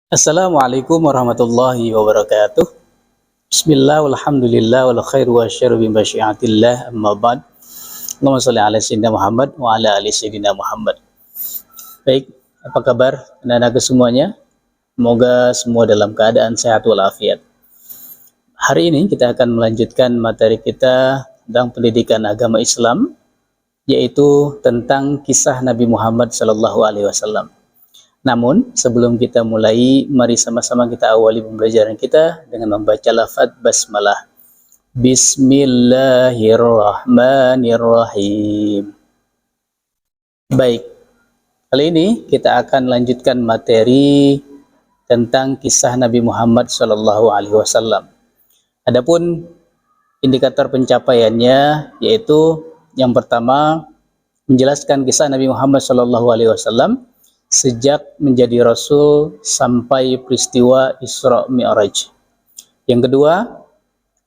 Assalamualaikum warahmatullahi wabarakatuh. Bismillah walhamdulillah wal khairu wa syarru bi masyiatillah amma ba'd. Allahumma shalli ala sayyidina Muhammad wa ala ali sayyidina Muhammad. Baik, apa kabar anak-anakku semuanya? Semoga semua dalam keadaan sehat walafiat. Hari ini kita akan melanjutkan materi kita tentang pendidikan agama Islam, yaitu tentang kisah Nabi Muhammad SAW. Namun, sebelum kita mulai, mari sama-sama kita awali pembelajaran kita dengan membaca lafaz basmalah. Bismillahirrahmanirrahim. Baik, kali ini kita akan lanjutkan materi tentang kisah Nabi Muhammad SAW. Adapun indikator pencapaiannya, yaitu yang pertama, menjelaskan kisah Nabi Muhammad SAW sejak menjadi Rasul sampai peristiwa Isra Mi'raj. Yang kedua,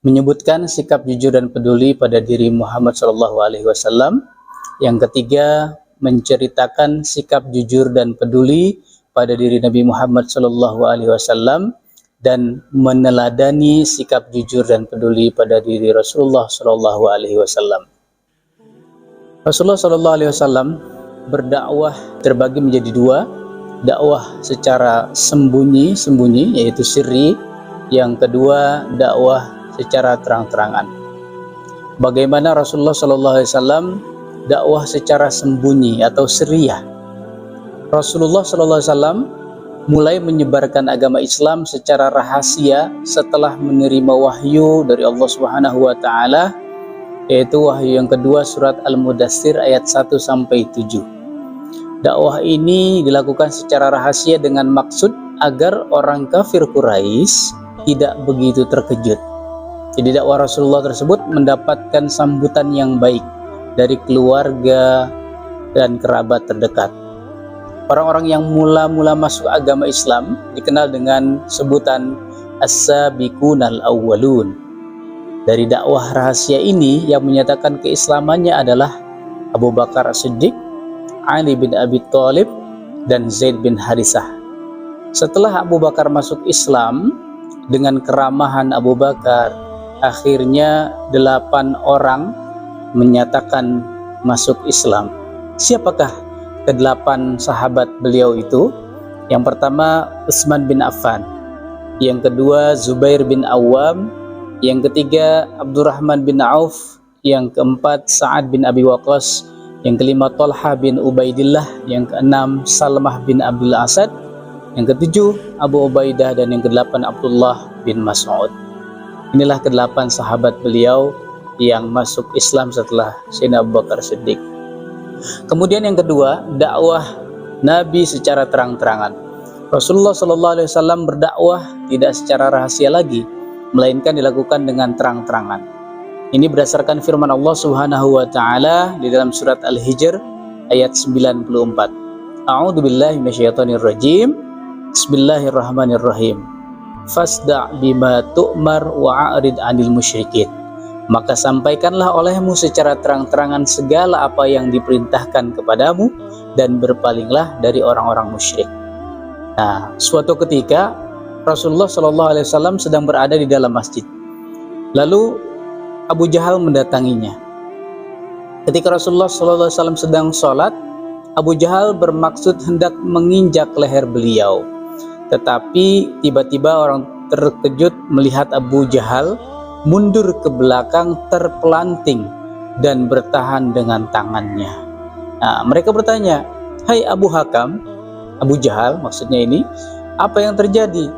menyebutkan sikap jujur dan peduli pada diri Muhammad SAW. Yang ketiga, menceritakan sikap jujur dan peduli pada diri Nabi Muhammad SAW dan meneladani sikap jujur dan peduli pada diri Rasulullah SAW. Rasulullah SAW berdakwah terbagi menjadi dua, dakwah secara sembunyi-sembunyi yaitu sirri, yang kedua dakwah secara terang-terangan. Bagaimana Rasulullah SAW dakwah secara sembunyi atau sirriyah? Rasulullah SAW mulai menyebarkan agama Islam secara rahasia setelah menerima wahyu dari Allah Subhanahu wa taala, yaitu wahyu yang kedua surat Al-Mudaththir ayat 1-7. Dakwah ini dilakukan secara rahasia dengan maksud agar orang kafir Quraisy tidak begitu terkejut. Jadi dakwah Rasulullah tersebut mendapatkan sambutan yang baik dari keluarga dan kerabat terdekat. Orang-orang yang mula-mula masuk agama Islam dikenal dengan sebutan as-sabiqunal awwalun. Dari dakwah rahasia ini yang menyatakan keislamannya adalah Abu Bakar As-Siddiq, Ali bin Abi Thalib, dan Zaid bin Harithah. Setelah Abu Bakar masuk Islam, dengan keramahan Abu Bakar, akhirnya 8 orang menyatakan masuk Islam. Siapakah ke-8 sahabat beliau itu? Yang pertama Utsman bin Affan, yang kedua Zubair bin Awam, yang ketiga Abdurrahman bin Auf, yang keempat Sa'ad bin Abi Waqqas, yang kelima Talha bin Ubaidillah, yang keenam Salmah bin Abdul Asad, yang ketujuh Abu Ubaidah, dan yang kedelapan Abdullah bin Mas'ud. Inilah ke-8 sahabat beliau yang masuk Islam setelah Sayyidina Abu Bakar Siddiq. Kemudian yang kedua, dakwah Nabi secara terang-terangan. Rasulullah SAW berdakwah tidak secara rahasia lagi, melainkan dilakukan dengan terang-terangan. Ini berdasarkan firman Allah Subhanahu wa taala di dalam surat Al-Hijr ayat 94. A'udzu billahi minasyaitonir rajim. Bismillahirrahmanirrahim. Fasda' bima tu'mar wa a'rid 'anil musyrikin. Maka sampaikanlah olehmu secara terang-terangan segala apa yang diperintahkan kepadamu dan berpalinglah dari orang-orang musyrik. Nah, suatu ketika Rasulullah SAW sedang berada di dalam masjid. Lalu Abu Jahal mendatanginya. Ketika Rasulullah SAW sedang sholat, Abu Jahal bermaksud hendak menginjak leher beliau. Tetapi tiba-tiba orang terkejut melihat Abu Jahal mundur ke belakang terpelanting dan bertahan dengan tangannya. Nah, mereka bertanya, "Hai Abu Hakam," Abu Jahal maksudnya ini, "apa yang terjadi?"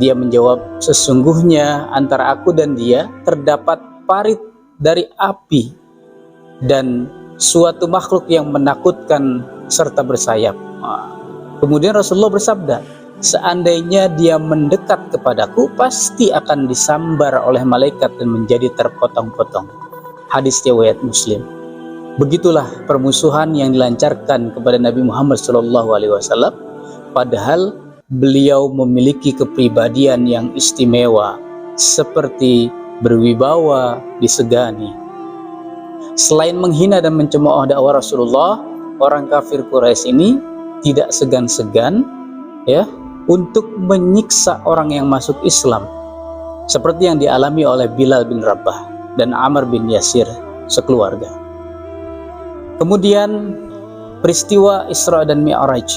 Dia menjawab, "Sesungguhnya antara aku dan dia terdapat parit dari api dan suatu makhluk yang menakutkan serta bersayap." Kemudian Rasulullah bersabda, "Seandainya dia mendekat kepadaku, pasti akan disambar oleh malaikat dan menjadi terpotong-potong." Hadis riwayat Muslim. Begitulah permusuhan yang dilancarkan kepada Nabi Muhammad SAW, padahal beliau memiliki kepribadian yang istimewa, seperti berwibawa, disegani. Selain menghina dan mencemooh dakwah Rasulullah, orang kafir Quraisy ini tidak segan-segan ya untuk menyiksa orang yang masuk Islam, seperti yang dialami oleh Bilal bin Rabah dan Ammar bin Yasir sekeluarga. Kemudian peristiwa Isra dan Mi'raj.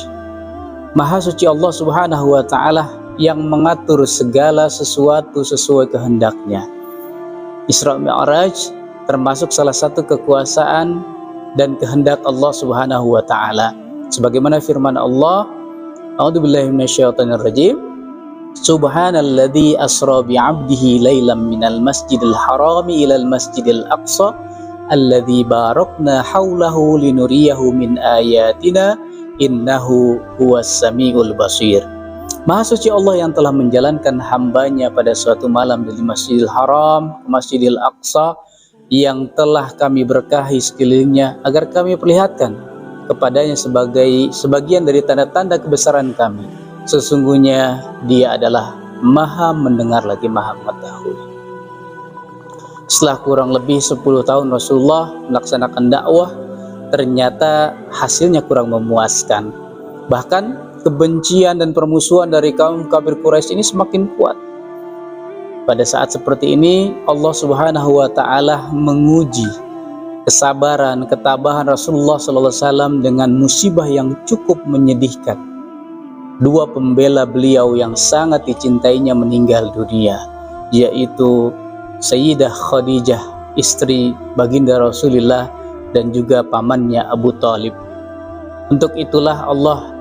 Maha suci Allah Subhanahu wa Ta'ala yang mengatur segala sesuatu sesuai kehendaknya. Isra Mi'raj termasuk salah satu kekuasaan dan kehendak Allah Subhanahu wa Ta'ala. Sebagaimana firman Allah, A'udzubillahi minasyaitonirrajim. Subhanalladzi asra bi'abdihi lailam minal masjidil harami ilal masjidil aqsa alladzi barakna haulahu linuriyahu min ayatina innahu huwas samiul basir. Maha suci Allah yang telah menjalankan hambanya pada suatu malam dari Masjidil Haram ke Masjidil Aqsa yang telah kami berkahi sekelilingnya agar kami perlihatkan kepadanya sebagian dari tanda-tanda kebesaran kami. Sesungguhnya Dia adalah Maha mendengar lagi Maha mengetahui. Setelah kurang lebih 10 tahun Rasulullah melaksanakan dakwah, ternyata hasilnya kurang memuaskan. Bahkan kebencian dan permusuhan dari kaum kafir Quraisy ini semakin kuat. Pada saat seperti ini Allah Subhanahu wa Ta'ala menguji kesabaran, ketabahan Rasulullah SAW dengan musibah yang cukup menyedihkan. Dua pembela beliau yang sangat dicintainya meninggal dunia, yaitu Sayyidah Khadijah, istri baginda Rasulullah, dan juga pamannya Abu Thalib. Untuk itulah Allah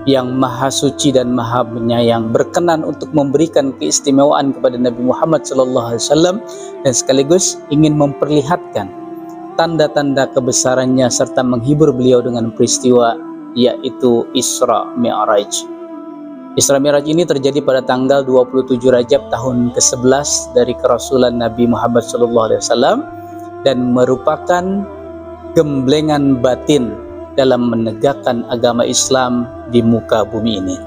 yang Maha Suci dan Maha Penyayang berkenan untuk memberikan keistimewaan kepada Nabi Muhammad SAW dan sekaligus ingin memperlihatkan tanda-tanda kebesarannya serta menghibur beliau dengan peristiwa yaitu Isra Mi'raj. Isra Mi'raj ini terjadi pada tanggal 27 Rajab tahun ke-11 dari kerasulan Nabi Muhammad SAW dan merupakan gemblengan batin dalam menegakkan agama Islam di muka bumi ini.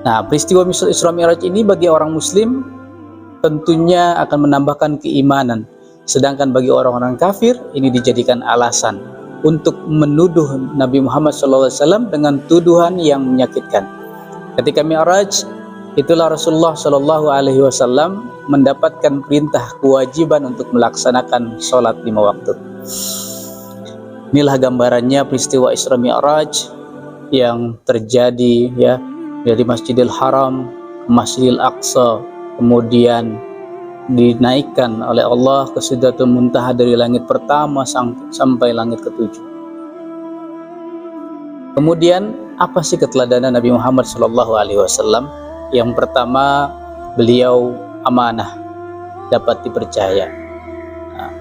Nah, peristiwa Isra Mi'raj ini bagi orang muslim tentunya akan menambahkan keimanan. Sedangkan bagi orang-orang kafir ini dijadikan alasan untuk menuduh Nabi Muhammad SAW dengan tuduhan yang menyakitkan. Ketika Mi'raj, itulah Rasulullah SAW mendapatkan perintah kewajiban untuk melaksanakan sholat 5 waktu. Inilah gambarannya peristiwa Isra Mi'raj yang terjadi ya dari Masjidil Haram ke Masjidil Aqsa, kemudian dinaikkan oleh Allah ke Sidratul Muntaha dari langit pertama sampai langit ke-7. Kemudian apa sih keteladanan Nabi Muhammad SAW? Yang pertama, beliau amanah, dapat dipercaya. Nah,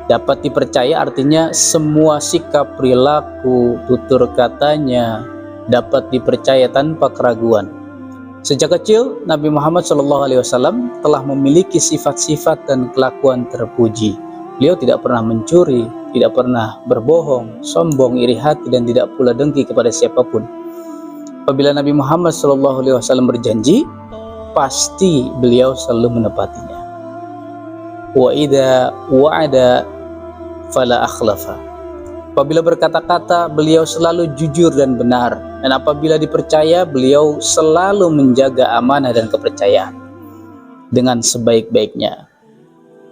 dapat dipercaya artinya semua sikap, perilaku, tutur katanya dapat dipercaya tanpa keraguan. Sejak kecil, Nabi Muhammad SAW telah memiliki sifat-sifat dan kelakuan terpuji. Beliau tidak pernah mencuri, tidak pernah berbohong, sombong, iri hati, dan tidak pula dengki kepada siapapun. Apabila Nabi Muhammad SAW berjanji, pasti beliau selalu menepatinya. Wa idza wa'ada fala akhlafa. Apabila berkata-kata, beliau selalu jujur dan benar. Dan apabila dipercaya, beliau selalu menjaga amanah dan kepercayaan dengan sebaik-baiknya.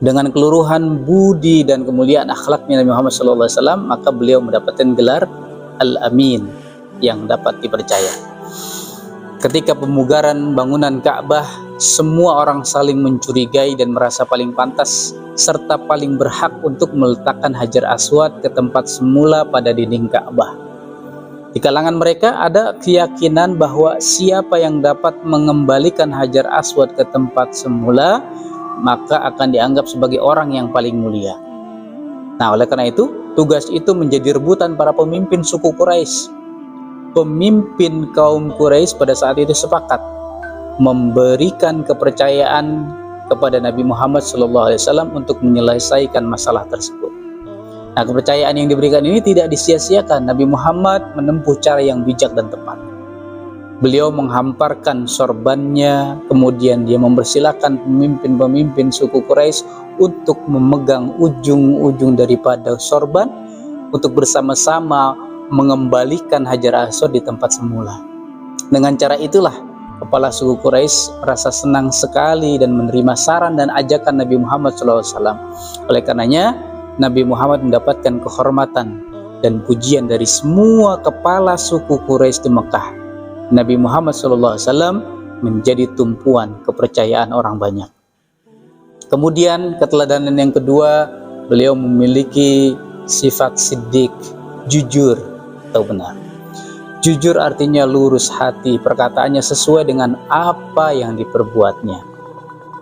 Dengan keluruhan budi dan kemuliaan akhlaknya Nabi Muhammad SAW, maka beliau mendapatkan gelar Al-Amin, yang dapat dipercaya. Ketika pemugaran bangunan Ka'bah, semua orang saling mencurigai dan merasa paling pantas serta paling berhak untuk meletakkan Hajar Aswad ke tempat semula pada dinding Ka'bah. Di kalangan mereka ada keyakinan bahwa siapa yang dapat mengembalikan Hajar Aswad ke tempat semula, maka akan dianggap sebagai orang yang paling mulia. Nah, oleh karena itu, tugas itu menjadi rebutan para pemimpin suku Quraisy. Pemimpin kaum Quraisy pada saat itu sepakat memberikan kepercayaan kepada Nabi Muhammad SAW untuk menyelesaikan masalah tersebut. Nah, kepercayaan yang diberikan ini tidak disia-siakan. Nabi Muhammad menempuh cara yang bijak dan tepat. Beliau menghamparkan sorbannya, kemudian dia mempersilahkan pemimpin-pemimpin suku Quraisy untuk memegang ujung-ujung daripada sorban untuk bersama-sama mengembalikan Hajar Aswad di tempat semula. Dengan cara itulah kepala suku Quraisy merasa senang sekali dan menerima saran dan ajakan Nabi Muhammad SAW. Oleh karenanya Nabi Muhammad mendapatkan kehormatan dan pujian dari semua kepala suku Quraisy di Mekah. Nabi Muhammad SAW menjadi tumpuan kepercayaan orang banyak. Kemudian keteladanan yang kedua, beliau memiliki sifat siddiq, jujur atau benar. Jujur artinya lurus hati, perkataannya sesuai dengan apa yang diperbuatnya.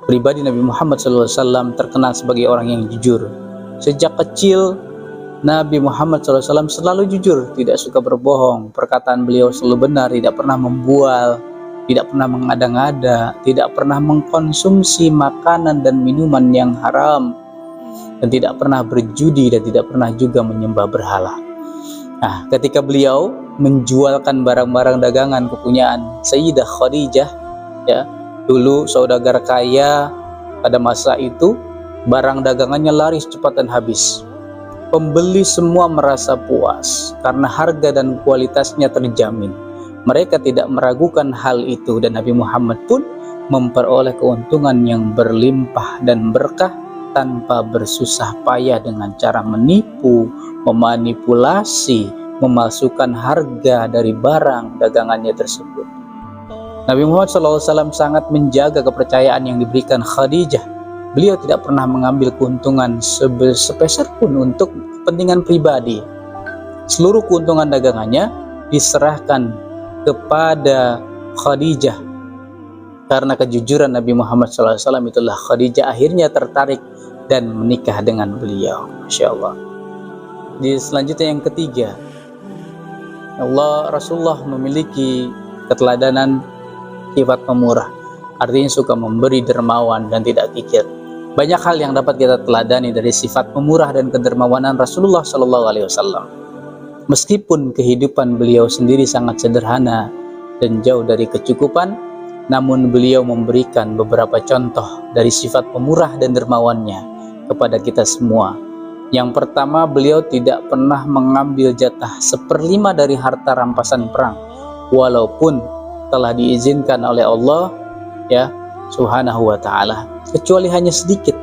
Pribadi Nabi Muhammad SAW terkenal sebagai orang yang jujur. Sejak kecil Nabi Muhammad SAW selalu jujur, tidak suka berbohong. Perkataan beliau selalu benar, tidak pernah membual, tidak pernah mengada-ngada, tidak pernah mengkonsumsi makanan dan minuman yang haram, dan tidak pernah berjudi, dan tidak pernah juga menyembah berhala. Nah, ketika beliau menjualkan barang-barang dagangan kepunyaan Sayyidah Khadijah, ya, dulu saudagar kaya pada masa itu, barang dagangannya laris cepat dan habis. Pembeli semua merasa puas karena harga dan kualitasnya terjamin. Mereka tidak meragukan hal itu, dan Nabi Muhammad pun memperoleh keuntungan yang berlimpah dan berkah tanpa bersusah payah dengan cara menipu, memanipulasi, memalsukan harga dari barang dagangannya tersebut. Nabi Muhammad SAW sangat menjaga kepercayaan yang diberikan Khadijah. Beliau tidak pernah mengambil keuntungan sepeser pun untuk kepentingan pribadi. Seluruh keuntungan dagangannya diserahkan kepada Khadijah. Karena kejujuran Nabi Muhammad SAW itulah Khadijah akhirnya tertarik dan menikah dengan beliau. Masya Allah. Di selanjutnya yang ketiga, Rasulullah memiliki keteladanan sifat pemurah, artinya suka memberi, dermawan dan tidak kikir. Banyak hal yang dapat kita teladani dari sifat pemurah dan kedermawanan Rasulullah SAW. Meskipun kehidupan beliau sendiri sangat sederhana dan jauh dari kecukupan, namun beliau memberikan beberapa contoh dari sifat pemurah dan dermawannya kepada kita semua. Yang pertama, beliau tidak pernah mengambil jatah 1/5 dari harta rampasan perang, walaupun telah diizinkan oleh Allah, ya, Subhanahu wa ta'ala, kecuali hanya sedikit.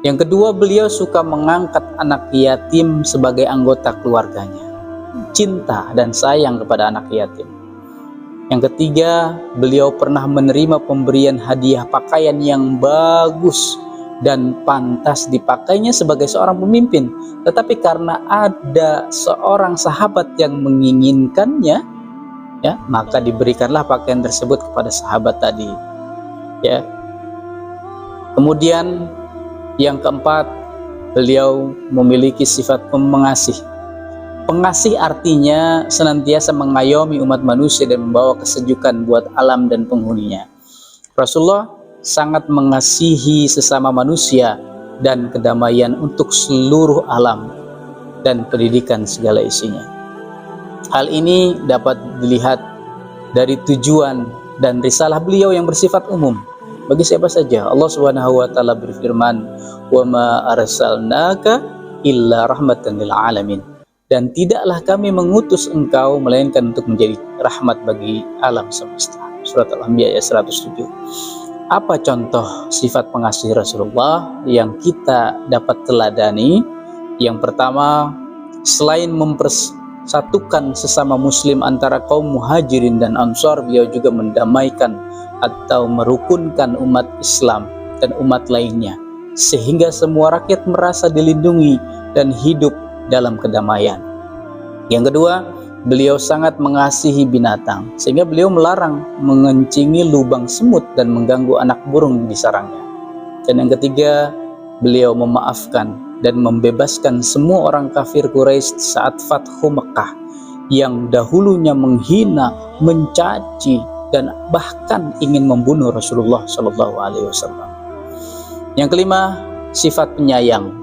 Yang kedua, beliau suka mengangkat anak yatim sebagai anggota keluarganya, cinta dan sayang kepada anak yatim. Yang ketiga, beliau pernah menerima pemberian hadiah pakaian yang bagus dan pantas dipakainya sebagai seorang pemimpin, tetapi karena ada seorang sahabat yang menginginkannya, ya, maka diberikanlah pakaian tersebut kepada sahabat tadi, ya. Kemudian yang keempat, beliau memiliki sifat pengasih. Pengasih artinya senantiasa mengayomi umat manusia dan membawa kesejukan buat alam dan penghuninya. Rasulullah sangat mengasihi sesama manusia dan kedamaian untuk seluruh alam dan pendidikan segala isinya. Hal ini dapat dilihat dari tujuan dan risalah beliau yang bersifat umum bagi siapa saja. Allah Subhanahu wa taala berfirman, "Wa ma arsalnaka illa rahmatan lil alamin." Dan tidaklah kami mengutus engkau melainkan untuk menjadi rahmat bagi alam semesta. Surat Al-Anbiya ayat 107. Apa contoh sifat pengasih Rasulullah yang kita dapat teladani? Yang pertama, selain mempersatukan sesama muslim antara kaum muhajirin dan ansar, beliau juga mendamaikan atau merukunkan umat Islam dan umat lainnya, sehingga semua rakyat merasa dilindungi dan hidup dalam kedamaian. Yang kedua, beliau sangat mengasihi binatang, sehingga beliau melarang mengencingi lubang semut dan mengganggu anak burung di sarangnya. Dan yang ketiga, beliau memaafkan dan membebaskan semua orang kafir Quraisy saat Fathu Mekah yang dahulunya menghina, mencaci, dan bahkan ingin membunuh Rasulullah SAW. Yang kelima, sifat penyayang.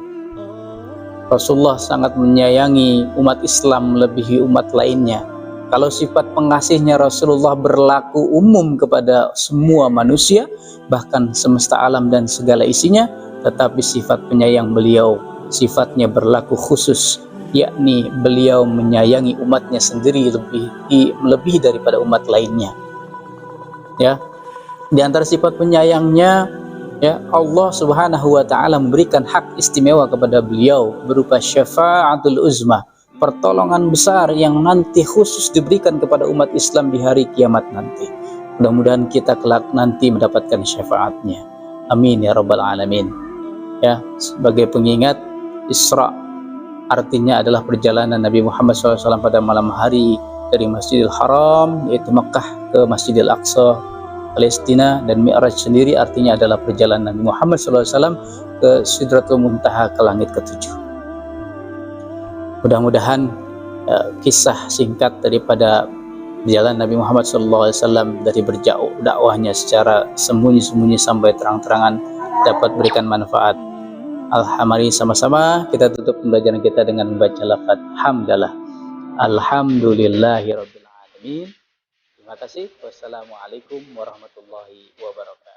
Rasulullah sangat menyayangi umat Islam melebihi umat lainnya. Kalau sifat pengasihnya Rasulullah berlaku umum kepada semua manusia, bahkan semesta alam dan segala isinya, tetapi sifat penyayang beliau sifatnya berlaku khusus yakni beliau menyayangi umatnya sendiri lebih daripada umat lainnya. Ya, di antara sifat penyayangnya, ya, Allah Subhanahu wa taala memberikan hak istimewa kepada beliau berupa syafaatul uzma, pertolongan besar yang nanti khusus diberikan kepada umat Islam di hari kiamat nanti. Mudah-mudahan kita kelak nanti mendapatkan syafaatnya. Amin ya rabbal alamin. Ya, sebagai pengingat, Isra artinya adalah perjalanan Nabi Muhammad SAW pada malam hari dari Masjidil Haram, yaitu Makkah, ke Masjidil Aqsa, Palestina, dan Mi'raj sendiri artinya adalah perjalanan Nabi Muhammad SAW ke Sidratul Muntaha, ke langit ketujuh. Mudah-mudahan kisah singkat daripada perjalanan Nabi Muhammad SAW dari dakwahnya secara sembunyi-sembunyi sampai terang-terangan dapat berikan manfaat. Mari sama-sama kita tutup pembelajaran kita dengan membaca lafaz hamdalah. Alhamdulillahirabbil alamin. Terima kasih. Wassalamualaikum warahmatullahi wabarakatuh.